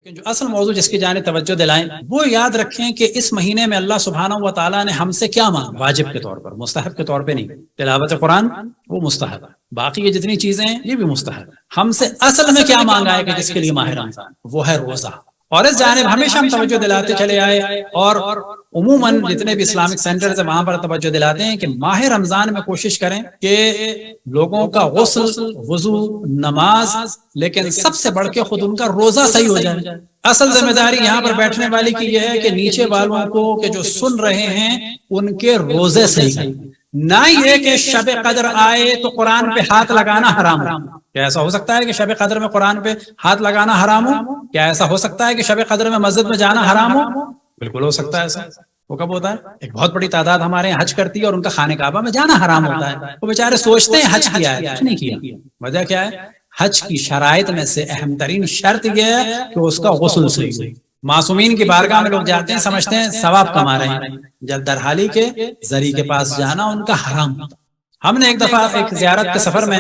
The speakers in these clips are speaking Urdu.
لیکن جو اصل موضوع جس کی جانب توجہ دلائیں وہ یاد رکھیں کہ اس مہینے میں اللہ سبحانہ و تعالیٰ نے ہم سے کیا مانگا، واجب کے طور پر، مستحب کے طور پہ نہیں۔ تلاوت قرآن وہ مستحب ہے، باقی یہ جتنی چیزیں ہیں یہ بھی مستحب ہے۔ ہم سے اصل میں کیا مانگا ہے کہ جس کے لیے ماہ رمضان وہ ہے روزہ، اور اس جانب ہمیشہ ہم توجہ دلاتے چلے آئے، اور عموماً جتنے بھی اسلامک سینٹرز ہیں وہاں پر توجہ دلاتے ہیں کہ ماہ رمضان میں کوشش کریں کہ لوگوں کا غسل، وضو، نماز، لیکن سب سے بڑھ کے خود ان کا روزہ صحیح ہو جائے۔ اصل ذمہ داری یہاں پر بیٹھنے والی کی یہ ہے کہ نیچے والوں کو کہ جو سن رہے ہیں ان کے روزے صحیح کریں، نہ یہ کہ شب قدر آئے تو قرآن پہ ہاتھ لگانا حرام ہو۔ کیا ایسا ہو سکتا ہے کہ شب قدر میں قرآن پہ ہاتھ لگانا حرام ہو؟ کیا ایسا ہو سکتا ہے کہ شب قدر میں مسجد میں جانا حرام ہو؟ بالکل ہو سکتا ہے ایسا۔ وہ کب ہوتا ہے؟ ایک بہت بڑی تعداد ہمارے یہاں حج کرتی ہے اور ان کا خانہ کعبہ میں جانا حرام ہوتا ہے، وہ بیچارے سوچتے ہیں حج کیا ہے، حج نہیں کیا۔ وجہ کیا ہے؟ حج کی شرائط میں سے اہم ترین شرط یہ ہے کہ اس کا غسل صحیح ہو۔ معصومین کی بارگاہ میں لوگ جاتے ہیں، سمجھتے ہیں ثواب کما رہے ہیں، جب درحالی کے زری کے پاس جانا ان کا حرام ہوتا۔ ہم نے ایک دفعہ ایک زیارت کے سفر میں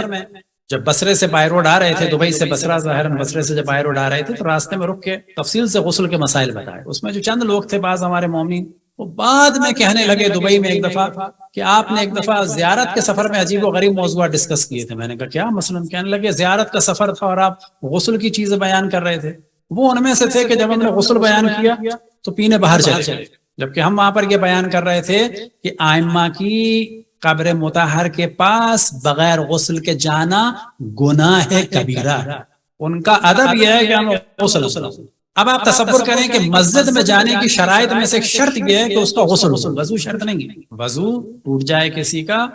جب بصرے سے بائی روڈ آ رہے تھے، دبئی سے بصرہ، ظاہراً بصرے سے جب بائی روڈ آ رہے تھے تو راستے میں رک کے تفصیل سے غسل کے مسائل بتائے۔ اس میں جو چند لوگ تھے، بعض ہمارے مومنین، وہ بعد میں کہنے لگے دبئی میں ایک دفعہ کہ آپ نے ایک دفعہ زیارت کے سفر میں عجیب و غریب موضوعات ڈسکس کیے تھے۔ میں نے کہا کیا مثلاً؟ کہنے لگے زیارت کا سفر تھا اور آپ غسل کی چیزیں بیان کر رہے تھے۔ وہ ان میں سے تھے کہ جب ہم نے غسل بیان کیا تو پینے باہر چلے گئے، جبکہ ہم وہاں پر یہ بیان کر رہے تھے کہ ائمہ کی قبر مطہر کے پاس بغیر غسل کے جانا گناہ کبیرہ ہے۔ ان کا ادب یہ ہے کہ ہم غسل۔ اب آپ تصور کریں کہ مسجد میں جانے کی شرائط میں سے ایک شرط یہ ہے کہ اس کا غسل ہو، وضو شرط نہیں ہے۔ وضو ٹوٹ جائے کسی کا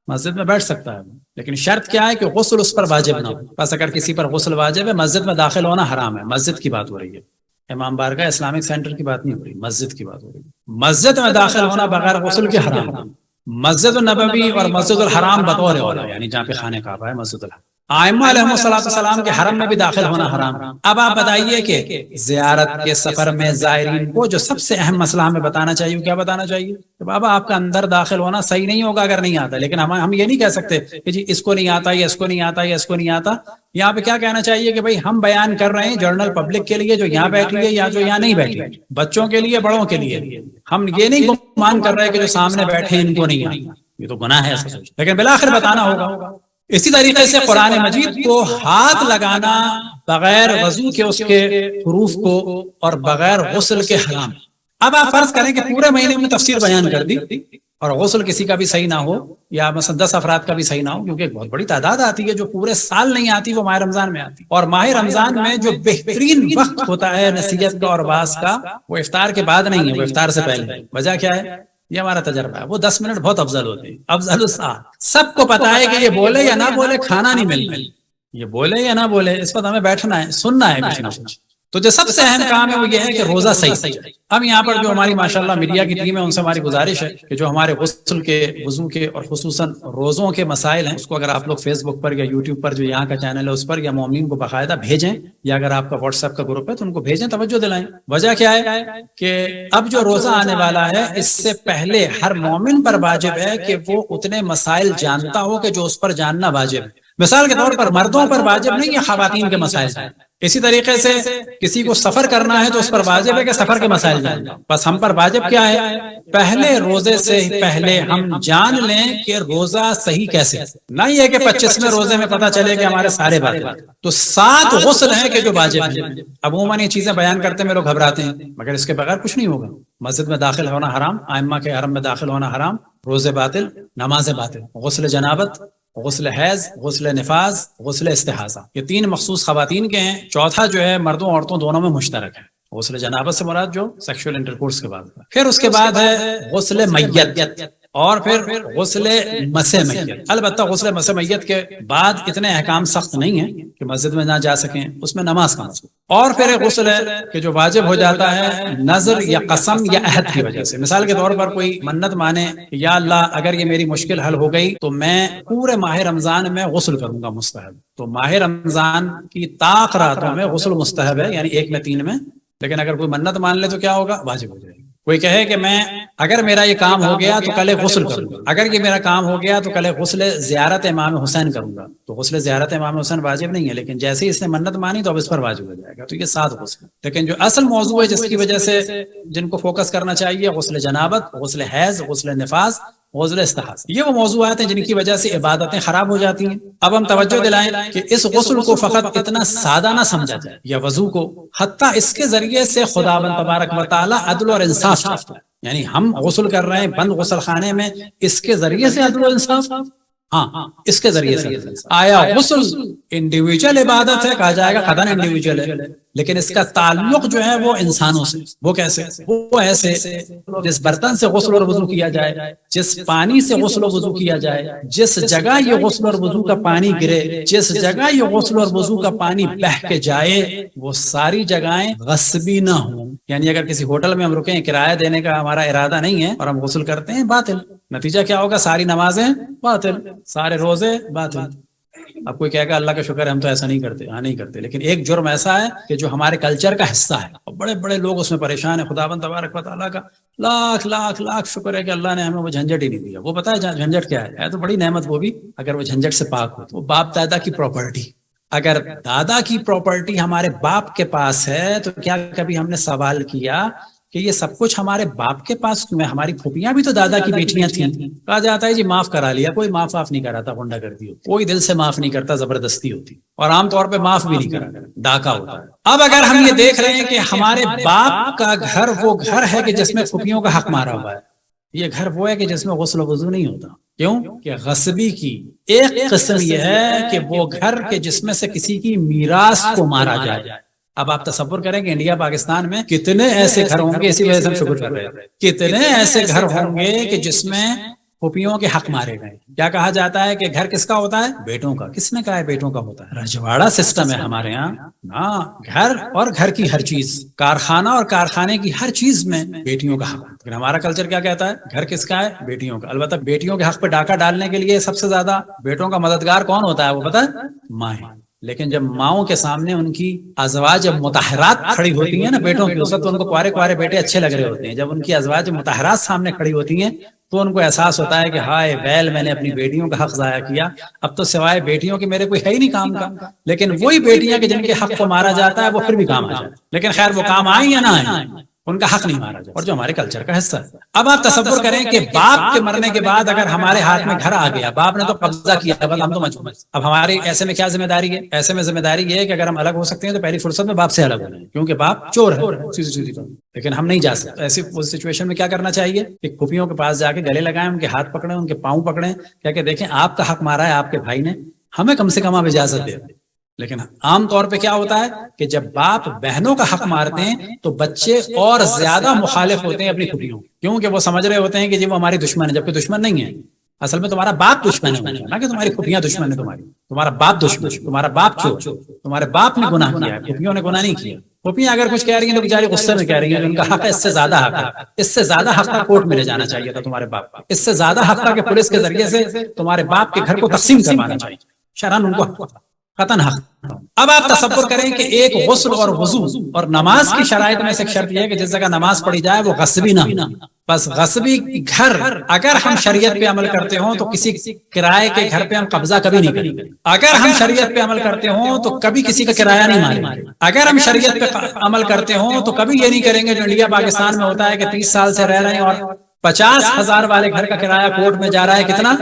مسجد میں بیٹھ سکتا ہے، لیکن شرط کیا ہے کہ غسل اس پر واجب نہ ہو۔ بس اگر کسی پر غسل واجب ہے، مسجد میں داخل ہونا حرام ہے۔ مسجد کی بات ہو رہی ہے، امام بارگاہ اسلامک سینٹر کی بات نہیں ہو رہی، مسجد کی بات ہو رہی ہے۔ مسجد میں داخل ہونا بغیر غسل کے حرام ہے۔ مسجد النبوی اور مسجد الحرام بطور اولا، یعنی جہاں پہ خانہ کعبہ ہے، مسجد الحرام، ائمہ علیہ السلام کے حرم میں بھی داخل ہونا حرام۔ اب آپ بتائیے کہ زیارت کے سفر میں زائرین کو جو سب سے اہم مسئلہ ہمیں بتانا چاہیے، کیا بتانا چاہیے؟ کہ بابا آپ کا اندر داخل ہونا صحیح نہیں ہوگا اگر نہیں آتا، لیکن ہم یہ نہیں کہہ سکتے کہ جی اس کو نہیں آتا یا اس کو نہیں آتا یا اس کو نہیں آتا۔ یہاں پہ کیا کہنا چاہیے کہ بھائی ہم بیان کر رہے ہیں جنرل پبلک کے لیے جو یہاں بیٹھی ہے یا جو یہاں نہیں بیٹھی ہے، بچوں کے لیے، بڑوں کے لیے۔ ہم یہ نہیں گمان کر رہے کہ جو سامنے بیٹھے ان کو نہیں آتا، یہ تو گناہ ہے ایسا سوچ، لیکن بالآخر بتانا ہوگا۔ اسی طریقے سے قرآن مجید کو ہاتھ لگانا بغیر وضو کے اس کے حروف کو اور بغیر غسل کے حرام۔ اب آپ فرض کریں کہ پورے مہینے میں تفسیر بیان کر دی اور غسل کسی کا بھی صحیح نہ ہو، یا مثلا 10 افراد کا بھی صحیح نہ ہو، کیونکہ ایک بہت بڑی تعداد آتی ہے جو پورے سال نہیں آتی، وہ ماہ رمضان میں آتی۔ اور ماہ رمضان میں جو بہترین وقت ہوتا ہے نصیحت کا اور واعظ کا، وہ افطار کے بعد نہیں ہے، وہ افطار سے پہلے ہے۔ وجہ کیا ہے؟ یہ ہمارا تجربہ ہے، وہ 10 منٹ بہت افضل ہوتے ہیں، افضل الساعات۔ سب کو پتا ہے کہ یہ بولے یا نہ بولے کھانا نہیں ملنا، یہ بولے یا نہ بولے اس وقت ہمیں بیٹھنا ہے، سننا ہے کچھ نہ کچھ۔ تو جو سب سے اہم کام ہے وہ یہ ہے کہ روزہ صحیح جائے۔ اب یہاں پر جو ہماری ماشاءاللہ میڈیا کی ٹیم ہے، ان سے ہماری گزارش ہے کہ جو ہمارے غسل کے، وضو کے اور خصوصاً روزوں کے مسائل ہیں، اس کو اگر آپ لوگ فیس بک پر یا یوٹیوب پر جو یہاں کا چینل ہے اس پر، یا مومنین کو باقاعدہ بھیجیں، یا اگر آپ کا واٹس ایپ کا گروپ ہے تو ان کو بھیجیں، توجہ دلائیں۔ وجہ کیا ہے کہ اب جو روزہ آنے والا ہے، اس سے پہلے ہر مومن پر واجب ہے کہ وہ اتنے مسائل جانتا ہو کہ جو اس پر جاننا واجب ہے۔ مثال کے طور پر مردوں پر واجب نہیں ہے خواتین کے مسائل جاننا، اسی طریقے سے کسی کو سفر کرنا ہے تو اس پر واجب ہے کہ سفر کے مسائل جاننا۔ بس ہم پر واجب کیا ہے؟ پہلے روزے سے پہلے ہم جان لیں کہ روزہ صحیح کیسے، نہ یہ کہ 25ویں روزے میں پتہ چلے کہ ہمارے سارے واجب۔ تو 7 غسل ہیں کہ جو واجب ہیں۔ عموماً یہ چیزیں بیان کرتے میں لوگ گھبراتے ہیں، مگر اس کے بغیر کچھ نہیں ہوگا۔ مسجد میں داخل ہونا حرام، ائمہ کے حرم میں داخل ہونا حرام، روزے باطل، نمازیں باطل، غسل جنابت، غسل حیض، غسل نفاس، غسل استحاضہ، یہ 3 مخصوص خواتین کے ہیں۔ چوتھا جو ہے مردوں عورتوں دونوں میں مشترک ہے، غسل جنابت سے مراد جو سیکشول انٹرکورس کے بعد۔ پھر اس کے بعد ہے غسل میت، اور پھر غسل مس میت۔ البتہ غسل مس میت کے بعد اتنے احکام سخت نہیں ہیں کہ مسجد میں نہ جا سکیں، اس میں نماز کا مسئلہ۔ اور پھر ایک غسل ہے کہ جو واجب ہو جاتا ہے نظر یا قسم یا عہد کی وجہ سے۔ مثال کے طور پر کوئی منت مانے کہ یا اللہ اگر یہ میری مشکل حل ہو گئی تو میں پورے ماہ رمضان میں غسل کروں گا مستحب۔ تو ماہ رمضان کی طاق راتوں میں غسل مستحب ہے، یعنی 1 میں 3 میں، لیکن اگر کوئی منت مان لے تو کیا ہوگا؟ واجب ہو جائے گی۔ کوئی کہے کہ میں اگر میرا یہ کام ہو گیا تو کل غسل کروں گا، اگر یہ میرا کام ہو گیا تو کل غسل زیارت امام حسین کروں گا، تو غسل زیارت امام حسین واجب نہیں ہے، لیکن جیسے ہی اس نے منت مانی تو اب اس پر واجب ہو جائے گا، تو یہ 7 غسل۔ لیکن جو اصل موضوع ہے جس کی وجہ سے جن کو فوکس کرنا چاہیے، غسل جنابت، غسل حیض، غسل نفاس، غسل استحاضہ، یہ وہ موضوعات ہیں جن کی وجہ سے عبادتیں خراب ہو جاتی ہیں۔ اب ہم توجہ دلائیں کہ اس غسل کو فقط اتنا سادہ نہ سمجھا جائے، یا وضو کو، حتیٰ اس کے ذریعے سے خداوند تبارک و تعالی عدل اور انصاف چاہتا ہے۔ یعنی ہم غسل کر رہے ہیں بند غسل خانے میں، اس کے ذریعے سے عدل و انصاف، ہاں اس کے ذریعے سے آیا غسل انڈیویجول عبادت ہے، کہا جائے گا قطعاً انڈیویجول ہے، لیکن اس کا تعلق جو ہے وہ انسانوں سے۔ وہ کیسے؟ وہ ایسے جس برتن سے غسل اور وضو کیا جائے، جس پانی سے غسل و وضو کیا جائے، جس جگہ یہ غسل اور وضو کا پانی گرے، جس جگہ یہ غسل اور وضو کا پانی بہہ کے جائے، وہ ساری جگہیں غصبی نہ ہوں۔ یعنی اگر کسی ہوٹل میں ہم رکیں، کرایہ دینے کا ہمارا ارادہ نہیں ہے اور ہم غسل کرتے ہیں، باطل۔ نتیجہ کیا ہوگا؟ ساری نمازیں باطل، سارے روزے باطل۔ اب کوئی کہے گا اللہ کا شکر ہے ہم تو ایسا نہیں کرتے، ہاں نہیں کرتے، لیکن ایک جرم ایسا ہے کہ جو ہمارے کلچر کا حصہ ہے، اور بڑے بڑے لوگ اس میں پریشان ہیں۔ خداوند تبارک و تعالیٰ کا لاکھ لاکھ لاکھ شکر ہے کہ اللہ نے ہمیں وہ جھنجٹ ہی نہیں دیا۔ وہ پتہ ہے جھنجٹ کیا ہے تو بڑی نعمت وہ بھی، اگر وہ جھنجٹ سے پاک ہو تو وہ باپ دادا کی پراپرٹی۔ اگر دادا کی پراپرٹی ہمارے باپ کے پاس ہے تو کیا کبھی ہم نے سوال کیا کہ یہ سب کچھ ہمارے باپ کے پاس کیوں ہے؟ ہماری پھوپیاں بھی تو دادا کی بیٹیاں تھیں۔ کہا جاتا ہے جی معاف کرا لیا، کوئی معاف نہیں کراتا، غنڈہ گردی ہوتی، کوئی دل سے معاف نہیں کرتا، زبردستی ہوتی، اور عام طور پہ معاف بھی نہیں کرا، ڈاکہ ہوتا ہے۔ اب اگر ہم یہ دیکھ رہے ہیں کہ ہمارے باپ کا گھر وہ گھر ہے کہ جس میں پھوپیوں کا حق مارا ہوا ہے، یہ گھر وہ ہے کہ جس میں غسل و وضو نہیں ہوتا۔ کیوں کہ غصبی کی ایک قسم یہ ہے کہ وہ گھر کے جس میں سے کسی کی میراث کو مارا جائے۔ اب آپ تصور کریں کہ انڈیا پاکستان میں کتنے ایسے گھر ہوں گے، اسی وجہ سے ہم شکر کر رہے ہیں، کتنے ایسے گھر ہوں گے کہ جس میں پھوپھیوں کے حق مارے گئے۔ کیا کہا جاتا ہے کہ گھر کس کا ہوتا ہے؟ بیٹوں کا۔ کس نے کہا ہے بیٹوں کا ہوتا ہے؟ رجواڑا سسٹم ہے ہمارے یہاں۔ ہاں، گھر اور گھر کی ہر چیز، کارخانہ اور کارخانے کی ہر چیز میں بیٹیوں کا حق ہے۔ لیکن ہمارا کلچر کیا کہتا ہے؟ گھر کس کا ہے؟ بیٹیوں کا۔ البتہ بیٹیوں کے حق پہ ڈاکہ ڈالنے کے لیے سب سے زیادہ بیٹوں کا مددگار کون ہوتا ہے؟ وہ پتہ ہے؟ مائیں۔ لیکن جب ماؤں کے سامنے ان کی ازواج مطہرات کھڑی ہوتی ہیں نا بیٹوں کی، اس وقت ان کو کوارے کوارے بیٹے اچھے لگ رہے ہوتے ہیں۔ جب ان کی ازواج مطہرات سامنے کھڑی ہوتی ہیں تو ان کو احساس ہوتا ہے کہ ہائے ویل، میں نے اپنی بیٹیوں کا حق ضائع کیا، اب تو سوائے بیٹیوں کے میرے کوئی ہے ہی نہیں کام کا۔ لیکن وہی بیٹیاں کہ جن کے حق کو مارا جاتا ہے وہ پھر بھی کام آ جاتا ہے، لیکن خیر وہ کام آئیں یا نہ آئیں، ان کا حق نہیں مارا جاتا، اور جو ہمارے کلچر کا حصہ ہے۔ اب آپ تصور کریں کہ باپ کے مرنے کے بعد اگر ہمارے ہاتھ میں گھر آ گیا، باپ نے تو قبضہ کیا، ہم تو مجبور۔ اب ہماری ایسے میں کیا ذمہ داری ہے؟ ایسے میں ذمہ داری یہ ہے کہ اگر ہم الگ ہو سکتے ہیں تو پہلی فرصت میں باپ سے الگ ہونا ہے، کیونکہ باپ چور ہے، سیدھی بات۔ لیکن ہم نہیں جا سکتے ایسی سچویشن میں۔ کیا کرنا چاہیے کہ پھوپھیوں کے پاس جا کے گلے لگائیں، ان کے ہاتھ پکڑیں، ان کے پاؤں پکڑیں، کیا کہ دیکھیں آپ کا حق مارا ہے آپ کے بھائی نے، ہمیں کم سے کم آپ اجازت دیں۔ لیکن عام طور پہ کیا ہوتا ہے کہ جب باپ بہنوں کا حق مارتے ہیں تو بچے اور زیادہ مخالف ہوتے ہیں اپنی پھوپھیوں، کیونکہ وہ سمجھ رہے ہوتے ہیں کہ جی وہ ہماری دشمن ہے، جبکہ دشمن نہیں ہے، اصل میں تمہارا باپ دشمن ہے، نہ کہ تمہاری پھوپھیاں دشمن ہے، تمہارا باپ دشمن ہے، تمہارا باپ چور، تمہارے باپ نے گناہ کیا ہے، پھوپھیوں نے گناہ نہیں کیا۔ پھوپھیاں اگر کچھ کہہ رہی ہیں تو بیچاری غصے میں کہہ رہی ہیں، ان کا حق ہے، اس سے زیادہ حق ہے، اس سے زیادہ حق کا کورٹ میں لے جانا چاہیے تھا تمہارے باپ کا، اس سے زیادہ حق تھا کہ پولیس کے ذریعے سے تمہارے باپ کے گھر کو تقسیم کروانا چاہیے، شرعاً ان کو قطعاً حق۔ اب آپ تصور کریں کہ ایک غسل اور وضو اور نماز کی شرائط میں سے ایک شرط یہ ہے کہ جس جگہ نماز پڑھی جائے وہ غصبی نہ ہو۔ بس غصبی گھر اگر ہم شریعت پہ عمل کرتے ہوں تو کسی کرائے کے گھر پہ ہم قبضہ کبھی نہیں کریں گے۔ اگر ہم شریعت پہ عمل کرتے ہوں تو کبھی کسی کا کرایہ نہیں ماریں گے۔ اگر ہم شریعت پہ عمل کرتے ہوں تو کبھی یہ نہیں کریں گے جو انڈیا پاکستان میں ہوتا ہے کہ 30 سال سے رہ رہے ہیں اور 50,000 والے گھر کا کرایہ کورٹ میں جا رہا ہے کتنا؟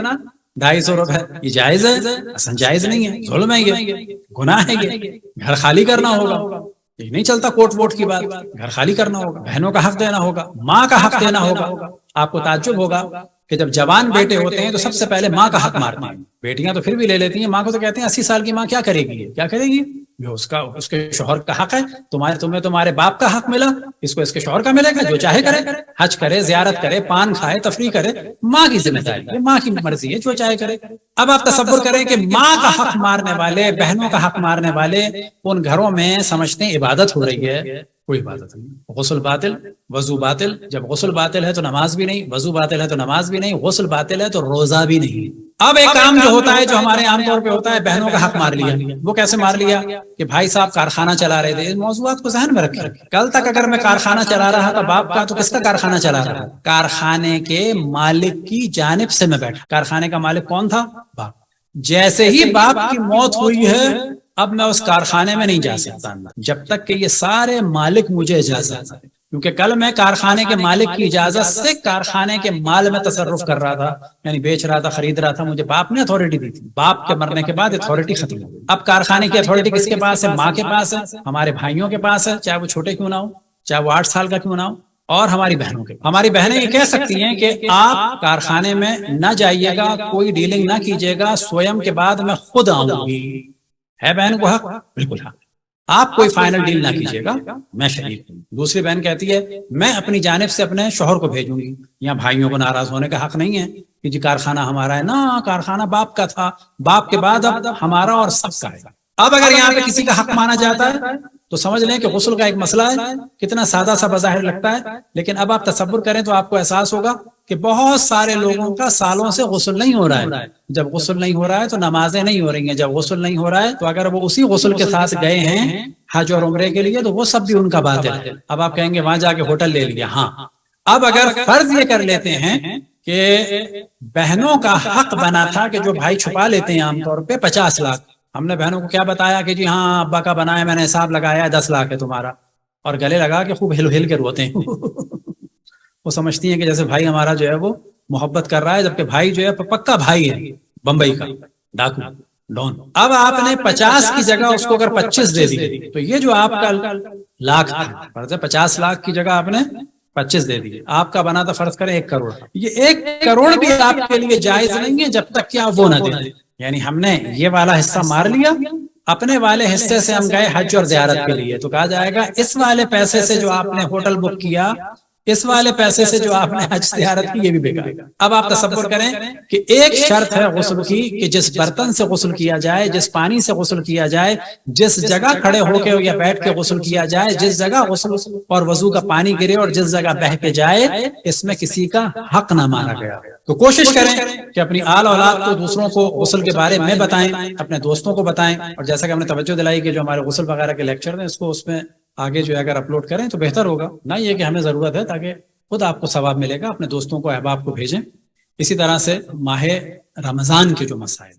250 روپے۔ یہ جائز ہے؟ اصلا جائز نہیں ہے، ظلم ہے، یہ گناہ ہے، یہ گھر خالی کرنا ہوگا۔ یہ نہیں چلتا کوٹ ووٹ کی بات، گھر خالی کرنا ہوگا، بہنوں کا حق دینا ہوگا، ماں کا حق دینا ہوگا۔ آپ کو تعجب ہوگا کہ جب جوان بیٹے ہوتے ہیں تو سب سے پہلے ماں کا حق مارتے ہیں، بیٹیاں تو پھر بھی لے لیتی ہیں، ماں کو تو کہتے ہیں 80 سال کی ماں کیا کرے گی، کیا کرے گی، اس کے شوہر کا حق ہے، تمہیں تمہارے باپ کا حق ملا، اس کو اس کے شوہر کا ملے گا، جو چاہے کرے، حج کرے، زیارت کرے، پان کھائے، تفریح کرے، ماں کی ذمہ داری ہے، ماں کی مرضی ہے، جو چاہے کرے۔ اب آپ تصور کریں کہ ماں کا حق مارنے والے، بہنوں کا حق مارنے والے ان گھروں میں سمجھتے ہیں عبادت ہو رہی ہے، کوئی عبادت نہیں. غسل باطل، وضو باطل. جب غسل باطل ہے تو نماز بھی نہیں، وضو باطل ہے تو نماز بھی نہیں، غسل باطل ہے تو روزہ بھی نہیں. اب ایک کام جو ہوتا ہے، جو ہمارے عام طور پہ ہوتا ہے، بہنوں کا حق مار لیا. وہ کیسے مار لیا؟ کہ بھائی صاحب کارخانہ چلا رہے تھے. ان موضوعات کو ذہن میں رکھیں. کل تک اگر میں کارخانہ چلا رہا تھا باپ کا، تو کس کا کارخانہ چلا رہا تھا؟ کارخانے کے مالک کی جانب سے میں بیٹھا. کارخانے کا مالک کون تھا؟ باپ. جیسے ہی باپ کی موت ہوئی ہے، اب میں اس کارخانے میں نہیں جا سکتا جب تک کہ یہ سارے مالک مجھے اجازت دیں. کیونکہ کل میں کارخانے کے مالک کی اجازت سے کارخانے کے مال میں تصرف کر رہا تھا، یعنی بیچ رہا تھا، خرید رہا تھا. مجھے باپ نے اتھارٹی دی تھی. باپ کے مرنے کے بعد اتھارٹی ختم ہو گئی. اب کارخانے کی اتھارٹی کس کے پاس ہے؟ ماں کے پاس ہے، ہمارے بھائیوں کے پاس ہے، چاہے وہ چھوٹے کیوں نہ ہو، چاہے وہ 8 سال کا کیوں نہ ہو، اور ہماری بہنوں کے. ہماری بہنیں یہ کہہ سکتی ہیں کہ آپ کارخانے میں نہ جائیے گا، کوئی ڈیلنگ نہ کیجیے گا، سویم کے بعد میں خود آؤں گی. ہے بہن کو حق؟ بالکل حق. آپ کوئی فائنل ڈیل نہ کیجیے گا، میں شریک ہوں. دوسری بہن کہتی ہے میں اپنی جانب سے اپنے شوہر کو بھیجوں گی. یہاں بھائیوں کو ناراض ہونے کا حق نہیں ہے کہ جی کارخانہ ہمارا ہے. نا، کارخانہ باپ کا تھا، باپ کے بعد اب ہمارا اور سب کا ہے. اب اگر یہاں پہ کسی کا حق مانا جاتا ہے تو سمجھ لیں کہ غسل کا ایک مسئلہ ہے. کتنا سادہ سا بظاہر لگتا ہے، لیکن اب آپ تصور کریں تو آپ کو احساس ہوگا کہ بہت سارے لوگوں کا سالوں سے غسل نہیں ہو رہا ہے. جب غسل نہیں ہو رہا ہے تو نمازیں نہیں ہو رہی ہیں. جب غسل نہیں ہو رہا ہے تو اگر وہ اسی غسل کے ساتھ گئے ہیں حج اور عمرے کے لیے، تو وہ سب بھی ان کا باطل ہے. اب آپ کہیں گے وہاں جا کے ہوٹل لے لیا. ہاں، اب اگر فرض یہ کر لیتے ہیں کہ بہنوں کا حق بنا تھا کہ جو بھائی چھپا لیتے ہیں عام طور پہ 50 لاکھ، ہم نے بہنوں کو کیا بتایا کہ جی ہاں ابا کا بنا ہے، میں نے حساب لگایا 10 لاکھ ہے تمہارا، اور گلے لگا کے خوب ہل ہل کے روتے ہیں. وہ سمجھتی ہیں کہ جیسے بھائی ہمارا جو ہے وہ محبت کر رہا ہے، جبکہ بھائی جو ہے پکا بھائی ہے، بمبئی کا ڈاکو ڈون. اب آپ نے 50 کی جگہ اس کو اگر 25 دے دی تو یہ جو آپ کا لاکھ تھا، فرض ہے 50 لاکھ کی جگہ آپ نے 25 دے دی، آپ کا بنا تھا فرض کریں 1 کروڑ. یہ 1 کروڑ بھی آپ کے لیے جائز نہیں ہے جب تک کہ آپ وہ نہ دیں. یعنی ہم نے یہ والا حصہ مار لیا، اپنے والے حصے سے ہم گئے حج اور زیارت کے لیے، تو کہا جائے گا اس والے پیسے سے جو آپ نے ہوٹل بک کیا، اس والے پیسے سے جو آپ نے حج زیارت کی، یہ بھی بیکار. اب آپ تصور کریں کہ ایک شرط ہے غسل کی کہ جس برتن سے غسل کیا جائے، جس پانی سے غسل کیا جائے، جس جگہ کھڑے ہو کے یا بیٹھ کے غسل کیا جائے، جس جگہ غسل اور وضو کا پانی گرے اور جس جگہ بہہ کے جائے، اس میں کسی کا حق نہ مارا گیا. تو کوشش کریں کہ اپنی آل اولاد کو دوسروں کو غسل کے بارے میں بتائیں، اپنے دوستوں کو بتائیں. اور جیسا کہ ہم نے توجہ دلائی کہ جو ہمارے غسل وغیرہ کے لیکچر ہیں، اس کو اس میں آگے جو ہے اگر اپلوڈ کریں تو بہتر ہوگا. نہ یہ کہ ہمیں ضرورت ہے، تاکہ خود آپ کو ثواب ملے گا، اپنے دوستوں کو احباب کو بھیجیں. اسی طرح سے ماہ رمضان کے جو مسائل